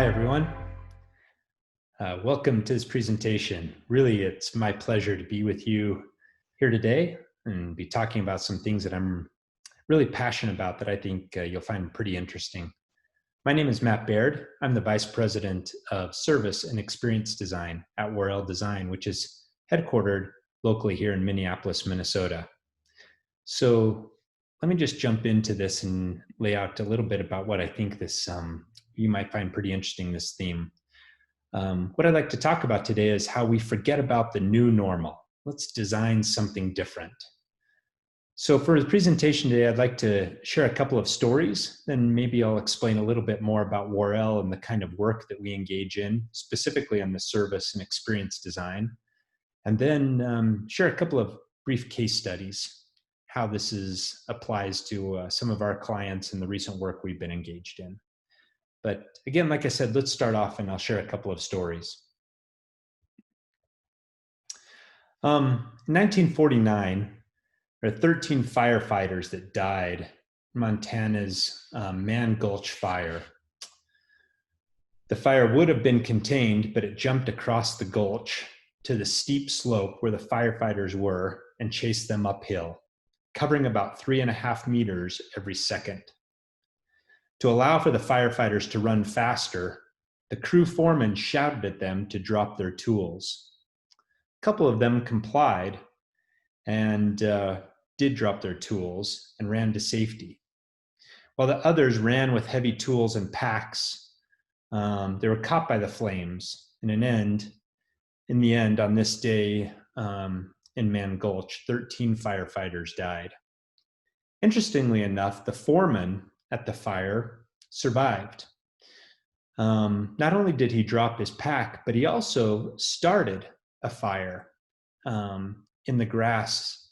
everyone. Welcome to this presentation. Really, it's my pleasure to be with you here today and be talking about some things that I'm really passionate about that I think you'll find pretty interesting. My name is Matt Baird. I'm the Vice President of Service and Experience Design at Worrell Design, which is headquartered locally here in Minneapolis, Minnesota. So let me just jump into this and lay out a little bit about what I think this you might find pretty interesting, this theme. What I'd like to talk about today is how we forget about the new normal. Let's design something different. So for the presentation today, I'd like to share a couple of stories, then maybe I'll explain a little bit more about Worrell and the kind of work that we engage in, specifically on the service and experience design, and then share a couple of brief case studies, how this applies to some of our clients and the recent work we've been engaged in. But again, like I said, let's start off and I'll share a couple of stories. In 1949, there were 13 firefighters that died in Montana's Man Gulch fire. The fire would have been contained, but it jumped across the gulch to the steep slope where the firefighters were and chased them uphill, covering about 3.5 meters every second. To allow for the firefighters to run faster, the crew foreman shouted at them to drop their tools. A couple of them complied and did drop their tools and ran to safety. While the others ran with heavy tools and packs, they were caught by the flames. In the end, on this day in Man Gulch, 13 firefighters died. Interestingly enough, the foreman at the fire survived. Not only did he drop his pack, but he also started a fire in the grass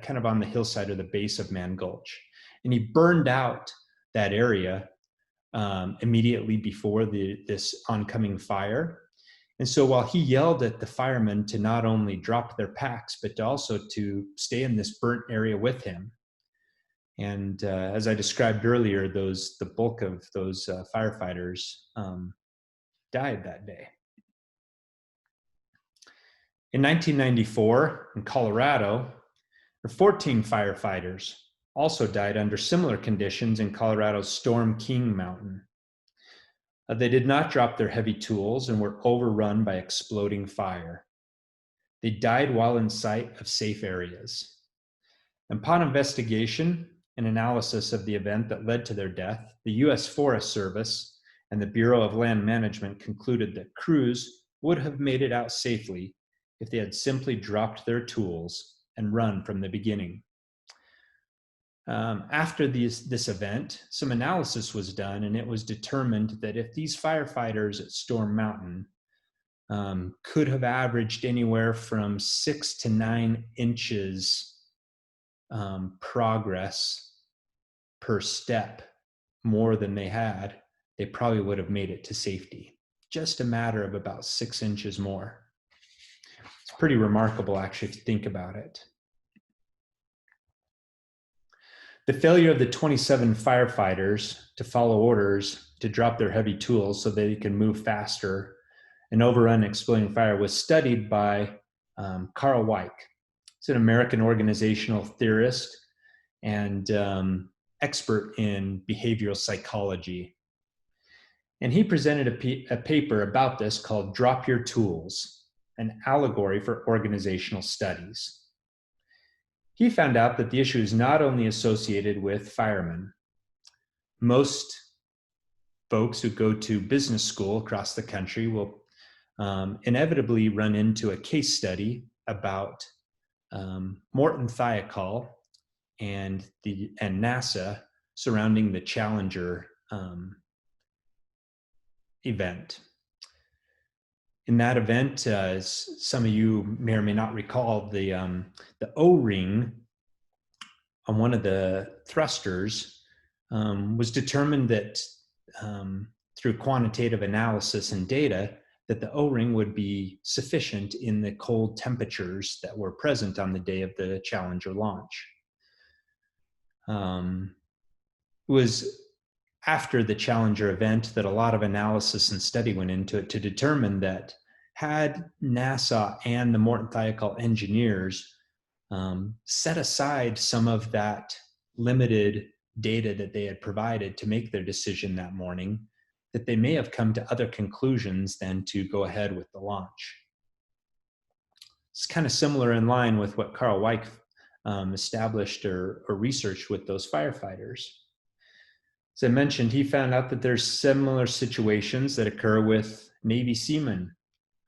kind of on the hillside or the base of Man Gulch. And he burned out that area immediately before this oncoming fire. And so while he yelled at the firemen to not only drop their packs, but also to stay in this burnt area with him. And as I described earlier, the bulk of those firefighters died that day. In 1994, in Colorado, 14 firefighters also died under similar conditions in Colorado's Storm King Mountain. They did not drop their heavy tools and were overrun by exploding fire. They died while in sight of safe areas. Upon investigation and analysis of the event that led to their death, the U.S. Forest Service and the Bureau of Land Management concluded that crews would have made it out safely if they had simply dropped their tools and run from the beginning. After this event, some analysis was done, and it was determined that if these firefighters at Storm Mountain could have averaged anywhere from 6 to 9 inches progress per step more than they had, they probably would have made it to safety. Just a matter of about 6 inches more. It's pretty remarkable, actually, if you think about it. The failure of the 27 firefighters to follow orders to drop their heavy tools so they can move faster and overrun an exploding fire was studied by Carl Weick. He's an American organizational theorist and expert in behavioral psychology. And he presented a paper about this called Drop Your Tools, an allegory for organizational studies. He found out that the issue is not only associated with firemen. Most folks who go to business school across the country will inevitably run into a case study about Morton Thiokol and NASA surrounding the Challenger event. In that event, as some of you may or may not recall, the O-ring on one of the thrusters was determined that through quantitative analysis and data that the O-ring would be sufficient in the cold temperatures that were present on the day of the Challenger launch. It was after the Challenger event that a lot of analysis and study went into it to determine that had NASA and the Morton Thiokol engineers set aside some of that limited data that they had provided to make their decision that morning, that they may have come to other conclusions than to go ahead with the launch. It's kind of similar in line with what Carl Weick established or researched with those firefighters. As I mentioned, he found out that there's similar situations that occur with Navy seamen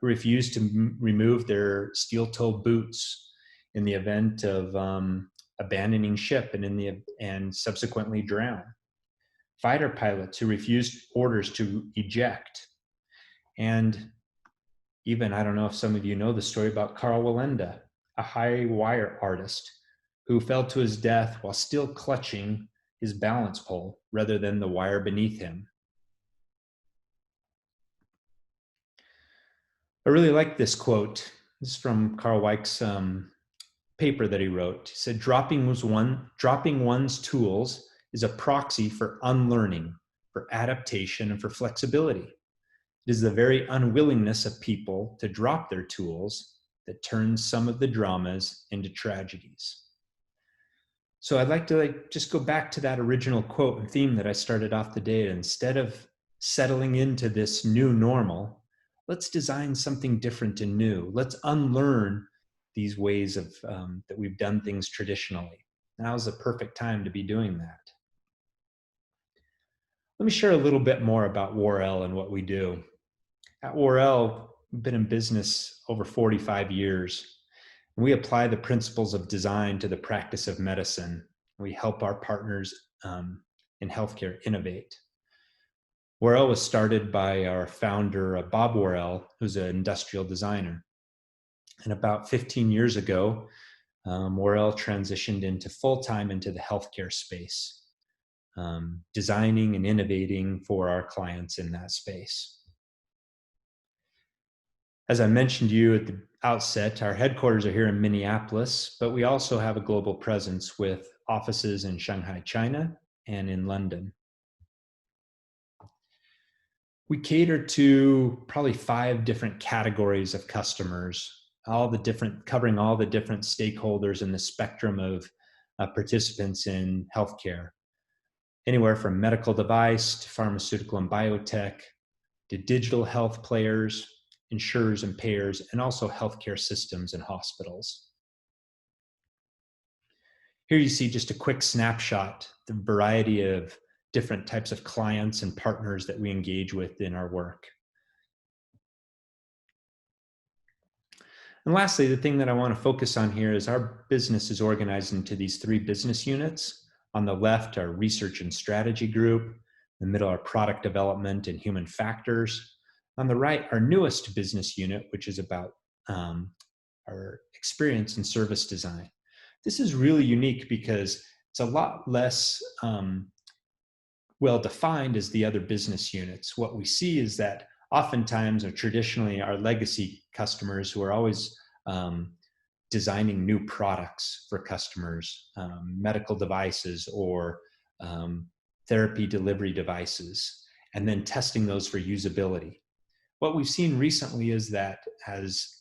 who refuse to remove their steel-toe boots in the event of abandoning ship and subsequently drown. Fighter pilots who refused orders to eject. And even, I don't know if some of you know the story about Carl Wallenda, a high wire artist who fell to his death while still clutching his balance pole rather than the wire beneath him. I really like this quote. This is from Carl Weick's paper that he wrote. He said, dropping one's tools is a proxy for unlearning, for adaptation, and for flexibility. It is the very unwillingness of people to drop their tools that turns some of the dramas into tragedies. So I'd like to just go back to that original quote and theme that I started off the day. Instead of settling into this new normal, let's design something different and new. Let's unlearn these ways of that we've done things traditionally. Now's the perfect time to be doing that. Let me share a little bit more about Worrell and what we do. At Worrell, we've been in business over 45 years. We apply the principles of design to the practice of medicine. We help our partners in healthcare innovate. Worrell was started by our founder, Bob Worrell, who's an industrial designer. And about 15 years ago, Worrell transitioned into full-time into the healthcare space, designing and innovating for our clients in that space. As I mentioned to you at the outset, our headquarters are here in Minneapolis, but we also have a global presence with offices in Shanghai, China, and in London. We cater to probably 5 different categories of customers, covering all the different stakeholders in the spectrum of participants in healthcare, anywhere from medical device to pharmaceutical and biotech, to digital health players, insurers and payers, and also healthcare systems and hospitals. Here you see just a quick snapshot, the variety of different types of clients and partners that we engage with in our work. And lastly, the thing that I want to focus on here is our business is organized into these 3 business units. On the left, our research and strategy group. In the middle, our product development and human factors. On the right, our newest business unit, which is about our experience and service design. This is really unique because it's a lot less well defined as the other business units. What we see is that oftentimes, or traditionally, our legacy customers who are always designing new products for customers, medical devices or therapy delivery devices, and then testing those for usability. What we've seen recently is that as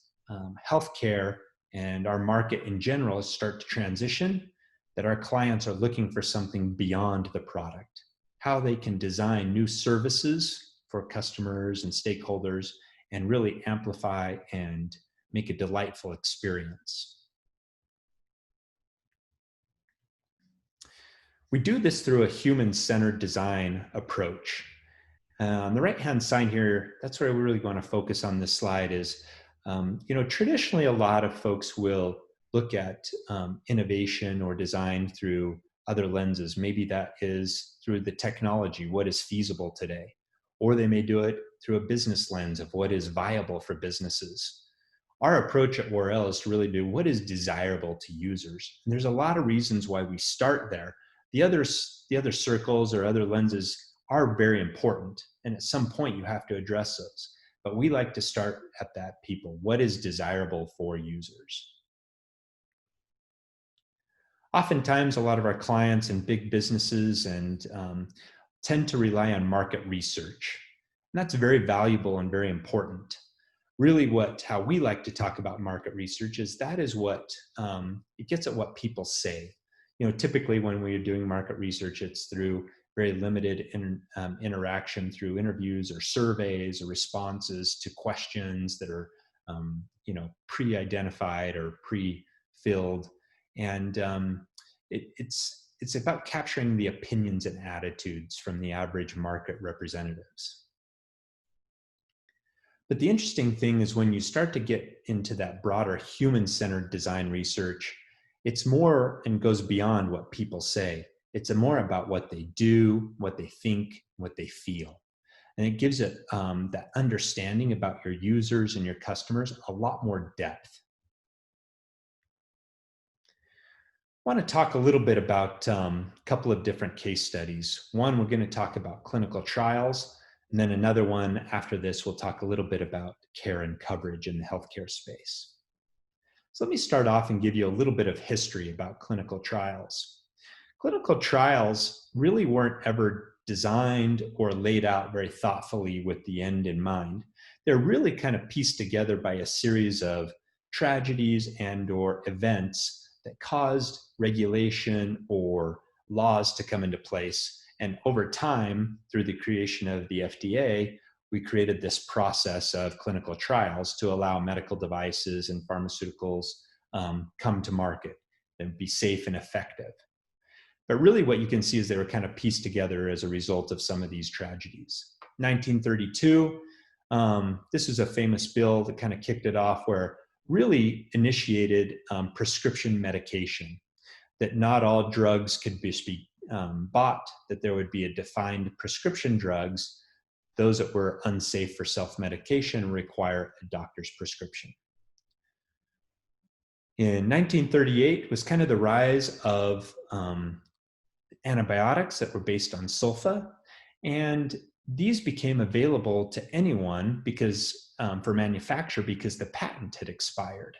healthcare and our market in general start to transition, that our clients are looking for something beyond the product, how they can design new services for customers and stakeholders and really amplify and make a delightful experience. We do this through a human-centered design approach. On the right-hand side here, that's where we really want to focus on this slide is, traditionally a lot of folks will look at innovation or design through other lenses. Maybe that is through the technology, what is feasible today, or they may do it through a business lens of what is viable for businesses. Our approach at Worrell is to really do what is desirable to users. And there's a lot of reasons why we start there. The other circles or other lenses are very important, and at some point you have to address those. But we like to start at that people. What is desirable for users? Oftentimes, a lot of our clients and big businesses and tend to rely on market research. And that's very valuable and very important. Really how we like to talk about market research is that is what, it gets at what people say. Typically when we're doing market research, it's through very limited interaction through interviews or surveys or responses to questions that are, pre-identified or pre-filled. And it's about capturing the opinions and attitudes from the average market representatives. But the interesting thing is when you start to get into that broader human-centered design research, it's more and goes beyond what people say. It's more about what they do, what they think, what they feel. And it gives it that understanding about your users and your customers a lot more depth. I want to talk a little bit about a couple of different case studies. One, we're going to talk about clinical trials. And then another one after this, we'll talk a little bit about care and coverage in the healthcare space. So let me start off and give you a little bit of history about clinical trials. Clinical trials really weren't ever designed or laid out very thoughtfully with the end in mind. They're really kind of pieced together by a series of tragedies and or events that caused regulation or laws to come into place. And over time, through the creation of the FDA, we created this process of clinical trials to allow medical devices and pharmaceuticals come to market and be safe and effective. But really what you can see is they were kind of pieced together as a result of some of these tragedies. 1932, this is a famous bill that kind of kicked it off, where really initiated prescription medication, that not all drugs could be bought, that there would be a defined prescription drugs. Those that were unsafe for self-medication require a doctor's prescription. In 1938 was kind of the rise of antibiotics that were based on sulfa, and these became available to anyone because for manufacture because the patent had expired.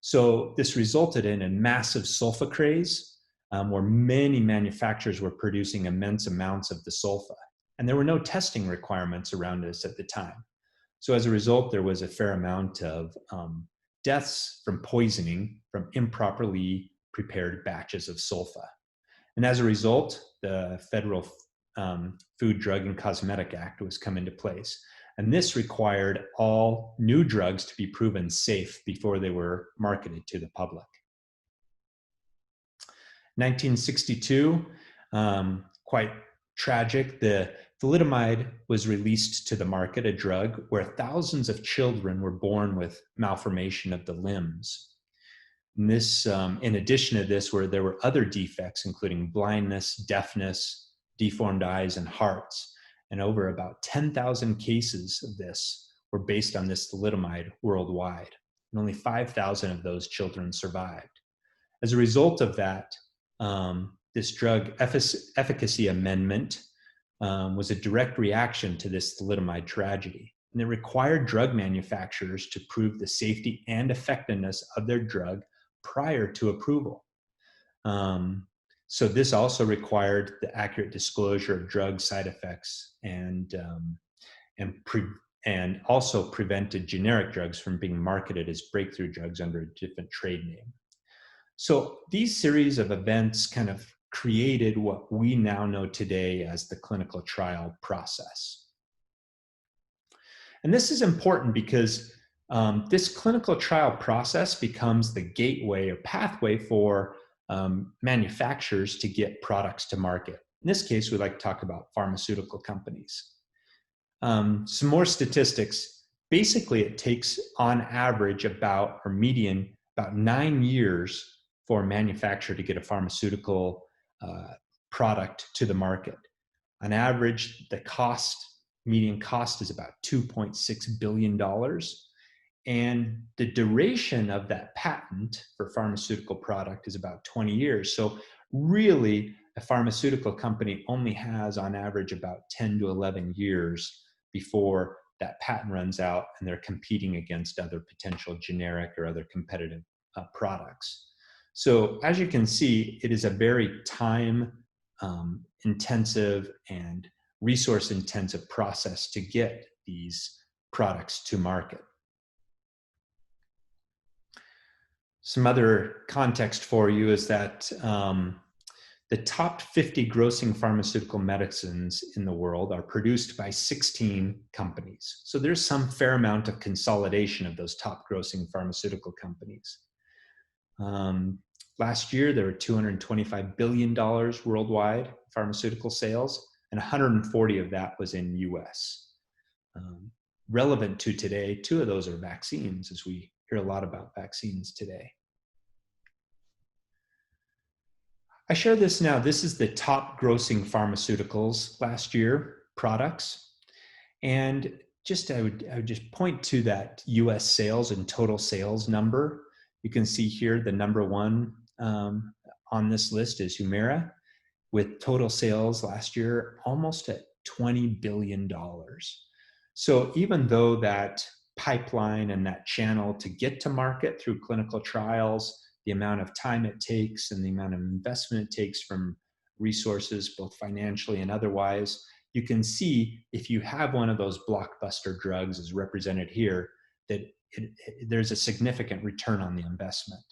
So this resulted in a massive sulfa craze, where many manufacturers were producing immense amounts of the sulfa. And there were no testing requirements around this at the time. So as a result, there was a fair amount of deaths from poisoning from improperly prepared batches of sulfa. And as a result, the Federal Food, Drug, and Cosmetic Act was come into place. And this required all new drugs to be proven safe before they were marketed to the public. 1962, quite tragic. The thalidomide was released to the market, a drug where thousands of children were born with malformation of the limbs. And this, in addition to this, where there were other defects, including blindness, deafness, deformed eyes, and hearts. And over about 10,000 cases of this were based on this thalidomide worldwide. And only 5,000 of those children survived. As a result of that, this drug efficacy amendment was a direct reaction to this thalidomide tragedy. And it required drug manufacturers to prove the safety and effectiveness of their drug prior to approval. So this also required the accurate disclosure of drug side effects and also prevented generic drugs from being marketed as breakthrough drugs under a different trade name. So these series of events kind of created what we now know today as the clinical trial process. And this is important because this clinical trial process becomes the gateway or pathway for manufacturers to get products to market. In this case, we like to talk about pharmaceutical companies. Some more statistics. Basically, it takes on average about 9 years for a manufacturer to get a pharmaceutical product to the market. On average, the median cost is about $2.6 billion. And the duration of that patent for pharmaceutical product is about 20 years. So really, a pharmaceutical company only has on average about 10 to 11 years before that patent runs out and they're competing against other potential generic or other competitive products. So as you can see, it is a very time intensive and resource intensive process to get these products to market. Some other context for you is that the top 50 grossing pharmaceutical medicines in the world are produced by 16 companies. So there's some fair amount of consolidation of those top grossing pharmaceutical companies. Last year, there were $225 billion worldwide pharmaceutical sales, and 140 of that was in US. Relevant to today, 2 of those are vaccines, as we hear a lot about vaccines today. I share this now. This is the top grossing pharmaceuticals last year, products. And I would just point to that US sales and total sales number. You can see here the number 1 on this list is Humira, with total sales last year almost at $20 billion. So even though that pipeline and that channel to get to market through clinical trials, the amount of time it takes and the amount of investment it takes from resources, both financially and otherwise, you can see if you have one of those blockbuster drugs as represented here, that there's a significant return on the investment.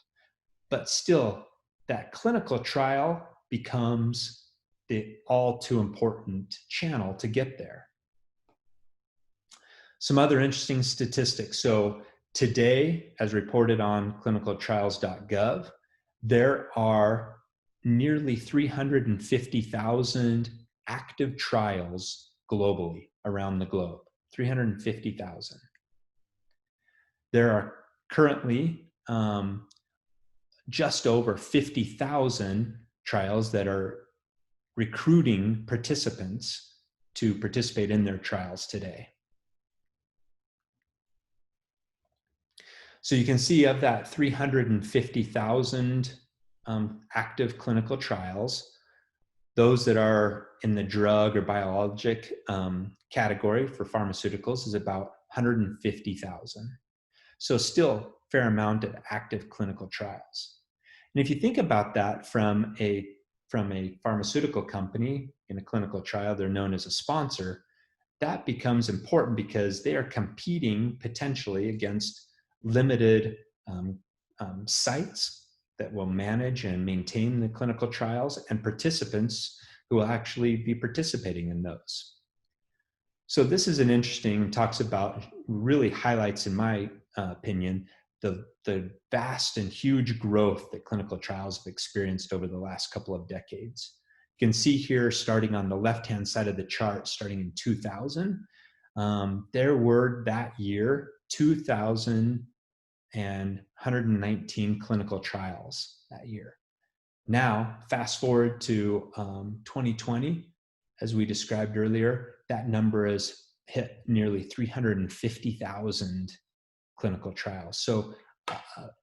But still, that clinical trial becomes the all too important channel to get there. Some other interesting statistics. So today, as reported on clinicaltrials.gov, there are nearly 350,000 active trials globally around the globe, 350,000. There are currently just over 50,000 trials that are recruiting participants to participate in their trials today. So you can see of that 350,000 active clinical trials, those that are in the drug or biologic category for pharmaceuticals is about 150,000. So still a fair amount of active clinical trials. And if you think about that from a pharmaceutical company in a clinical trial, they're known as a sponsor, that becomes important because they are competing potentially against limited sites that will manage and maintain the clinical trials and participants who will actually be participating in those. So this is an interesting, talks about, really highlights, in my opinion, the vast and huge growth that clinical trials have experienced over the last couple of decades. You can see here, starting on the left-hand side of the chart, starting in 2000, there were that year 2,119 clinical trials that year. Now, fast forward to 2020, as we described earlier, that number has hit nearly 350,000 clinical trials. So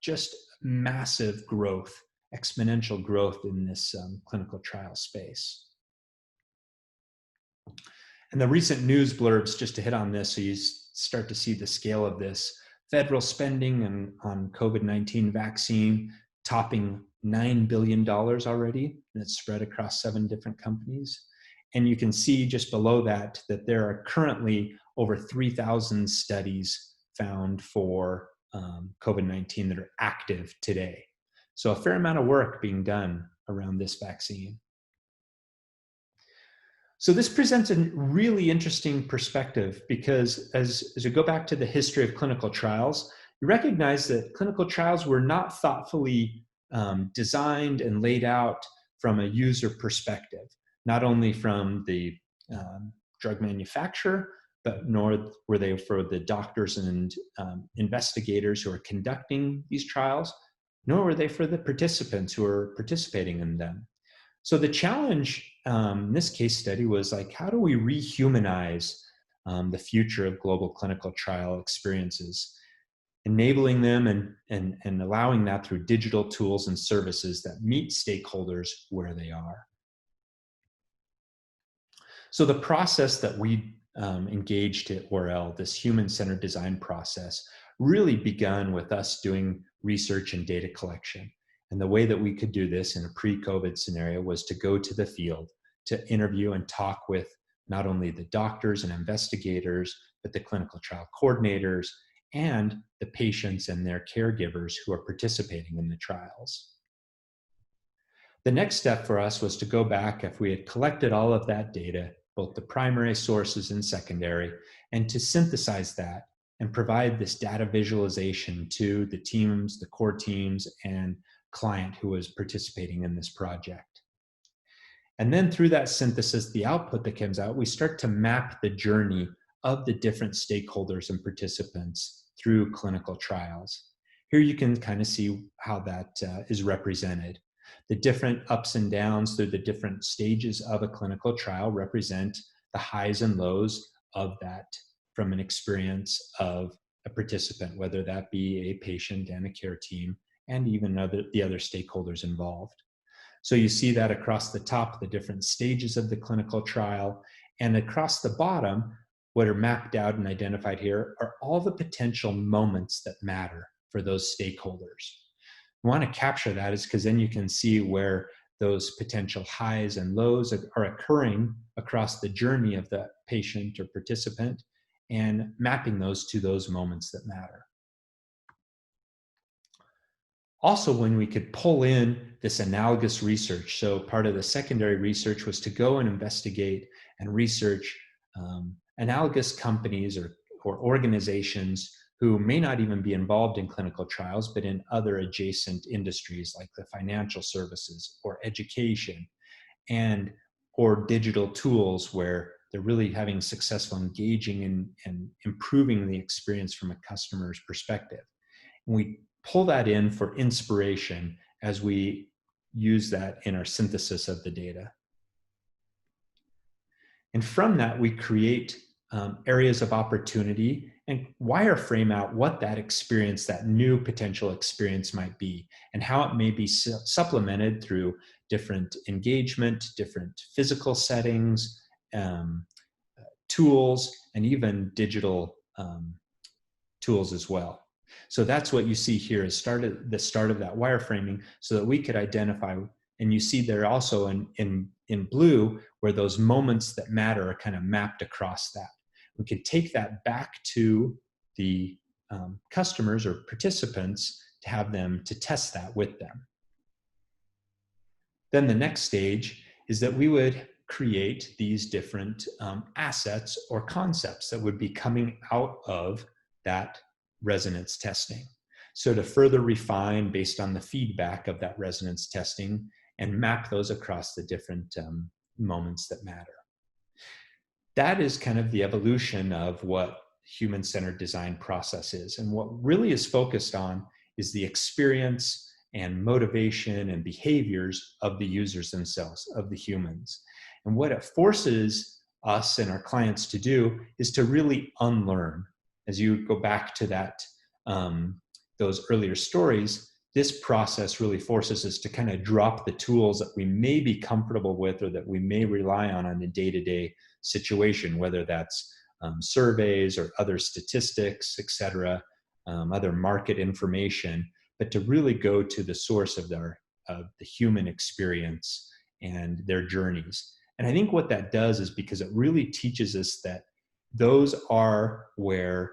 just massive growth, exponential growth in this clinical trial space. And the recent news blurbs, just to hit on this, so you start to see the scale of this. Federal spending on COVID-19 vaccine topping $9 billion already, and it's spread across 7 different companies. And you can see just below that there are currently over 3,000 studies found for COVID-19 that are active today. So a fair amount of work being done around this vaccine. So this presents a really interesting perspective because as you go back to the history of clinical trials, you recognize that clinical trials were not thoughtfully designed and laid out from a user perspective, not only from the drug manufacturer, but nor were they for the doctors and investigators who are conducting these trials, nor were they for the participants who are participating in them. So the challenge in this case study was like, how do we rehumanize the future of global clinical trial experiences, enabling them and allowing that through digital tools and services that meet stakeholders where they are. So the process that we engaged at Worrell, this human-centered design process, really began with us doing research and data collection. And the way that we could do this in a pre-COVID scenario was to go to the field to interview and talk with not only the doctors and investigators, but the clinical trial coordinators and the patients and their caregivers who are participating in the trials. The next step for us was to go back, if we had collected all of that data, both the primary sources and secondary, and to synthesize that and provide this data visualization to the teams, the core teams, and client who was participating in this project. And then through that synthesis, the output that comes out, we start to map the journey of the different stakeholders and participants through clinical trials. Here you can kind of see how that is represented. The different ups and downs through the different stages of a clinical trial represent the highs and lows of that from an experience of a participant, whether that be a patient and a care team, and even the other stakeholders involved. So you see that across the top, the different stages of the clinical trial, and across the bottom, what are mapped out and identified here are all the potential moments that matter for those stakeholders. We want to capture that is because then you can see where those potential highs and lows are occurring across the journey of the patient or participant and mapping those to those moments that matter. Also, when we could pull in this analogous research, so part of the secondary research was to go and investigate and research analogous companies or organizations who may not even be involved in clinical trials, but in other adjacent industries like the financial services or education or digital tools where they're really having successful engaging and improving the experience from a customer's perspective. And we pull that in for inspiration as we use that in our synthesis of the data. And from that, we create areas of opportunity and wireframe out what that experience, that new potential experience might be, and how it may be supplemented through different engagement, different physical settings, tools, and even digital tools as well. So that's what you see here is the start of that wireframing so that we could identify, and you see there also in blue where those moments that matter are kind of mapped across that. We could take that back to the customers or participants to have them to test that with them. Then the next stage is that we would create these different assets or concepts that would be coming out of that resonance testing. So to further refine based on the feedback of that resonance testing and map those across the different moments that matter. That is kind of the evolution of what human-centered design process is. And what really is focused on is the experience and motivation and behaviors of the users themselves, of the humans. And what it forces us and our clients to do is to really unlearn. As you go back to that, those earlier stories, this process really forces us to kind of drop the tools that we may be comfortable with or that we may rely on a day-to-day situation, whether that's surveys or other statistics, et cetera, other market information, but to really go to the source of the human experience and their journeys. And I think what that does is because it really teaches us that those are where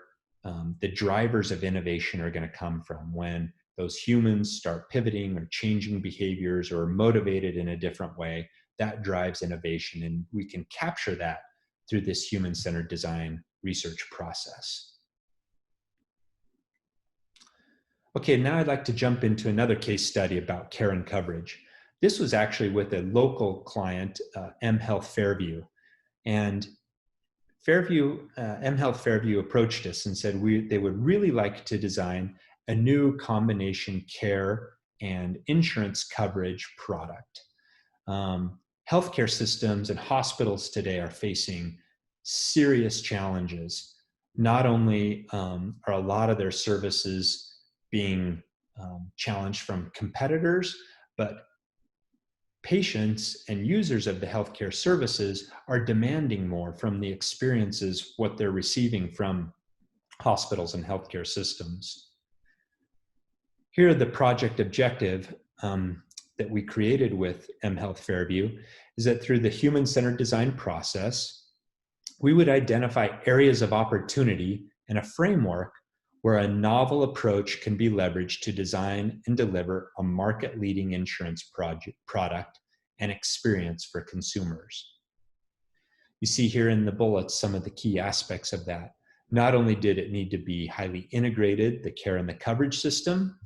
the drivers of innovation are going to come from, when those humans start pivoting or changing behaviors or motivated in a different way. That drives innovation, and we can capture that through this human-centered design research process. Okay, now I'd like to jump into another case study about care and coverage. This was actually with a local client, M Health Fairview, and M Health Fairview approached us and said they would really like to design a new combination care and insurance coverage product. Healthcare systems and hospitals today are facing serious challenges. Not only are a lot of their services being challenged from competitors, but patients and users of the healthcare services are demanding more from the experiences, what they're receiving from hospitals and healthcare systems. Here, the project objective that we created with mHealth Fairview is that through the human-centered design process, we would identify areas of opportunity and a framework where a novel approach can be leveraged to design and deliver a market-leading insurance product and experience for consumers. You see here in the bullets some of the key aspects of that. Not only did it need to be highly integrated, the care and the coverage system,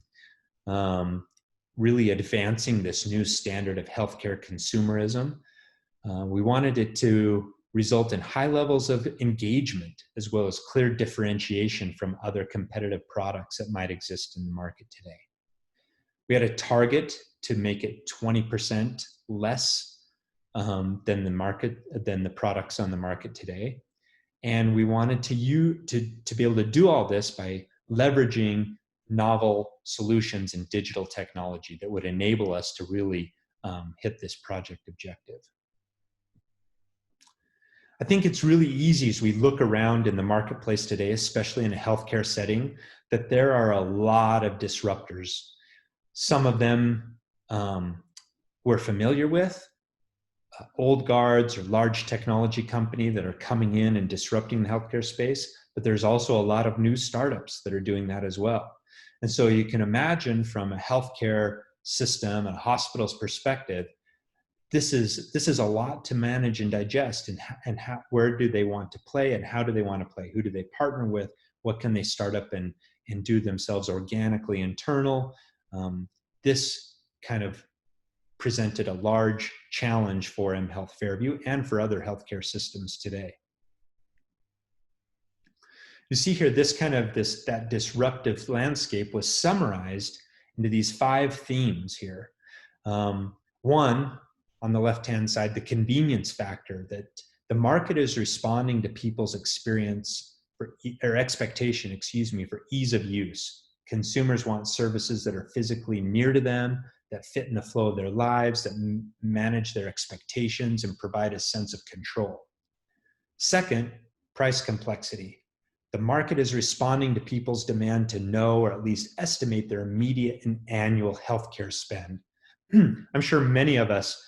really advancing this new standard of healthcare consumerism. We wanted it to result in high levels of engagement, as well as clear differentiation from other competitive products that might exist in the market today. We had a target to make it 20% less than the products on the market today. And we wanted to be able to do all this by leveraging novel solutions and digital technology that would enable us to really hit this project objective. I think it's really easy as we look around in the marketplace today, especially in a healthcare setting, that there are a lot of disruptors. Some of them we're familiar with, old guards or large technology company that are coming in and disrupting the healthcare space, but there's also a lot of new startups that are doing that as well. And so you can imagine from a healthcare system and a hospital's perspective, this is a lot to manage and digest, and where do they want to play and how do they want to play? Who do they partner with? What can they start up and do themselves organically internal? This kind of presented a large challenge for mHealth Fairview and for other healthcare systems today. You see here, that disruptive landscape was summarized into these 5 themes here. One, on the left-hand side, the convenience factor, that the market is responding to people's expectation for ease of use. Consumers want services that are physically near to them, that fit in the flow of their lives, that manage their expectations and provide a sense of control. Second, price complexity. The market is responding to people's demand to know or at least estimate their immediate and annual healthcare spend. I'm sure many of us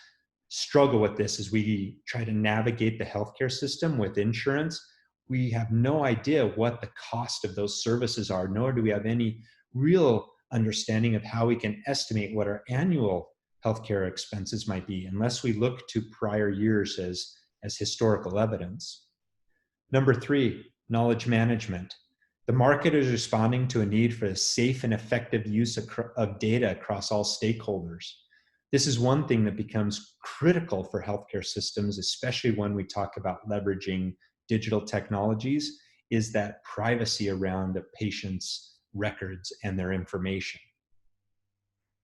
struggle with this as we try to navigate the healthcare system with insurance. We have no idea what the cost of those services are, nor do we have any real understanding of how we can estimate what our annual healthcare expenses might be, unless we look to prior years as historical evidence. Number 3, knowledge management. The market is responding to a need for a safe and effective use of data across all stakeholders. This is one thing that becomes critical for healthcare systems, especially when we talk about leveraging digital technologies, is that privacy around a patient's records and their information.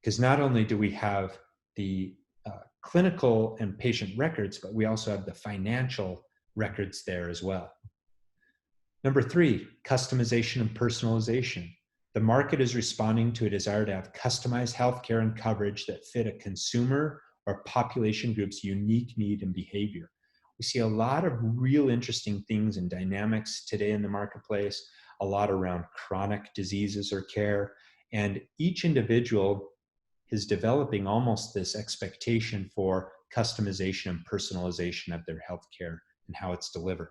Because not only do we have the clinical and patient records, but we also have the financial records there as well. Number 3, customization and personalization. The market is responding to a desire to have customized healthcare and coverage that fit a consumer or population group's unique need and behavior. We see a lot of real interesting things and dynamics today in the marketplace, a lot around chronic diseases or care, and each individual is developing almost this expectation for customization and personalization of their healthcare and how it's delivered.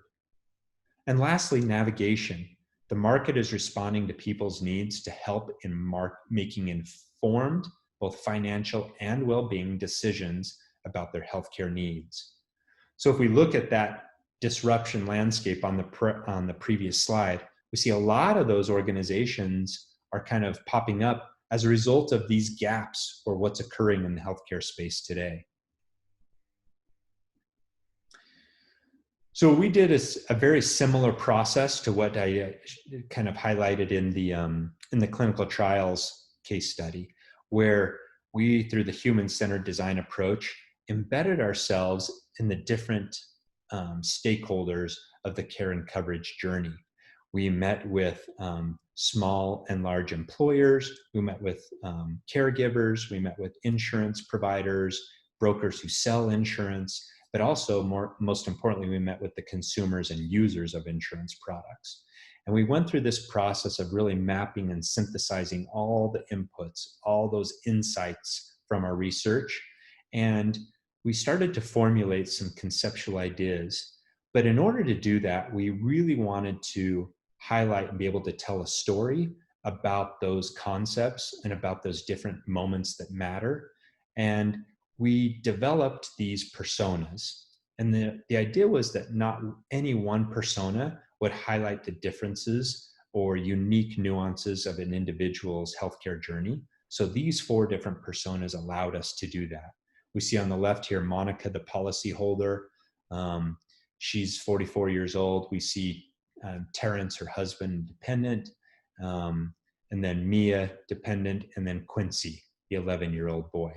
And lastly, navigation. The market is responding to people's needs to help in making informed, both financial and well-being decisions about their healthcare needs. So if we look at that disruption landscape on the previous slide, we see a lot of those organizations are kind of popping up as a result of these gaps or what's occurring in the healthcare space today. So we did a very similar process to what I kind of highlighted in the clinical trials case study, where we, through the human-centered design approach, embedded ourselves in the different stakeholders of the care and coverage journey. We met with small and large employers, we met with caregivers, we met with insurance providers, brokers who sell insurance, but also most importantly, we met with the consumers and users of insurance products. And we went through this process of really mapping and synthesizing all the inputs, all those insights from our research. And we started to formulate some conceptual ideas. But in order to do that, we really wanted to highlight and be able to tell a story about those concepts and about those different moments that matter. And we developed these personas. And the idea was that not any one persona would highlight the differences or unique nuances of an individual's healthcare journey. So these 4 different personas allowed us to do that. We see on the left here, Monica, the policyholder. She's 44 years old. We see Terrence, her husband, dependent, and then Mia, dependent, and then Quincy, the 11-year-old boy.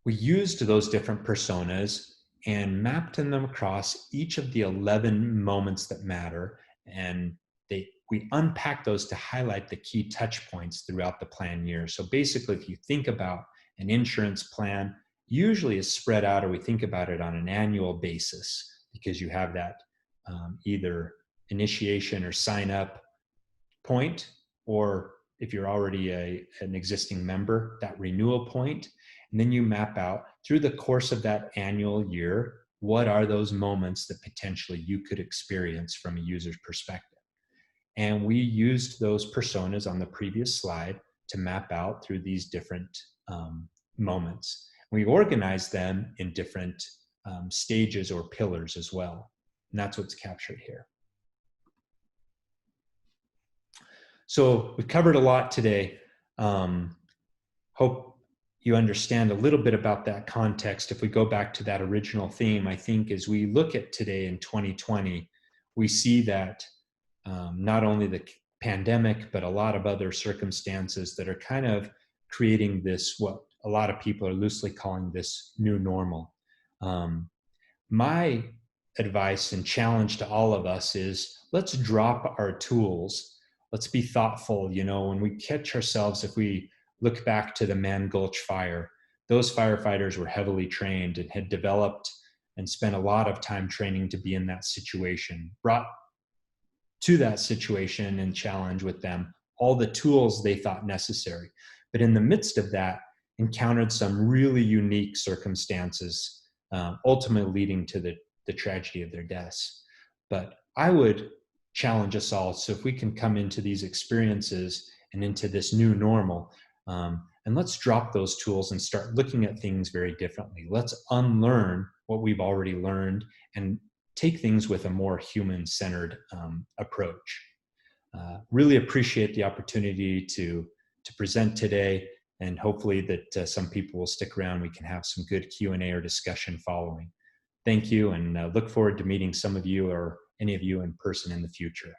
We used those different personas and mapped them across each of the 11 moments that matter, and we unpack those to highlight the key touch points throughout the plan year. So basically, if you think about an insurance plan, usually is spread out, or we think about it on an annual basis, because you have that either initiation or sign up point, or if you're already an existing member, that renewal point. And then you map out through the course of that annual year, what are those moments that potentially you could experience from a user's perspective. And we used those personas on the previous slide to map out through these different moments. We organized them in different stages or pillars as well. And that's what's captured here. So we've covered a lot today. Hope you understand a little bit about that context. If we go back to that original theme, I think as we look at today in 2020, we see that not only the pandemic, but a lot of other circumstances that are kind of creating this, what a lot of people are loosely calling this new normal. My advice and challenge to all of us is, let's drop our tools. Let's be thoughtful. When we catch ourselves, if we look back to the Man Gulch fire, those firefighters were heavily trained and had developed and spent a lot of time training to be in that situation, brought to that situation and challenge with them all the tools they thought necessary. But in the midst of that, encountered some really unique circumstances, ultimately leading to the tragedy of their deaths. But I would challenge us all. So if we can come into these experiences and into this new normal, and let's drop those tools and start looking at things very differently. Let's unlearn what we've already learned and take things with a more human-centered approach. Really appreciate the opportunity to present today, and hopefully that some people will stick around. We can have some good Q&A or discussion following. Thank you, and look forward to meeting some of you or any of you in person in the future.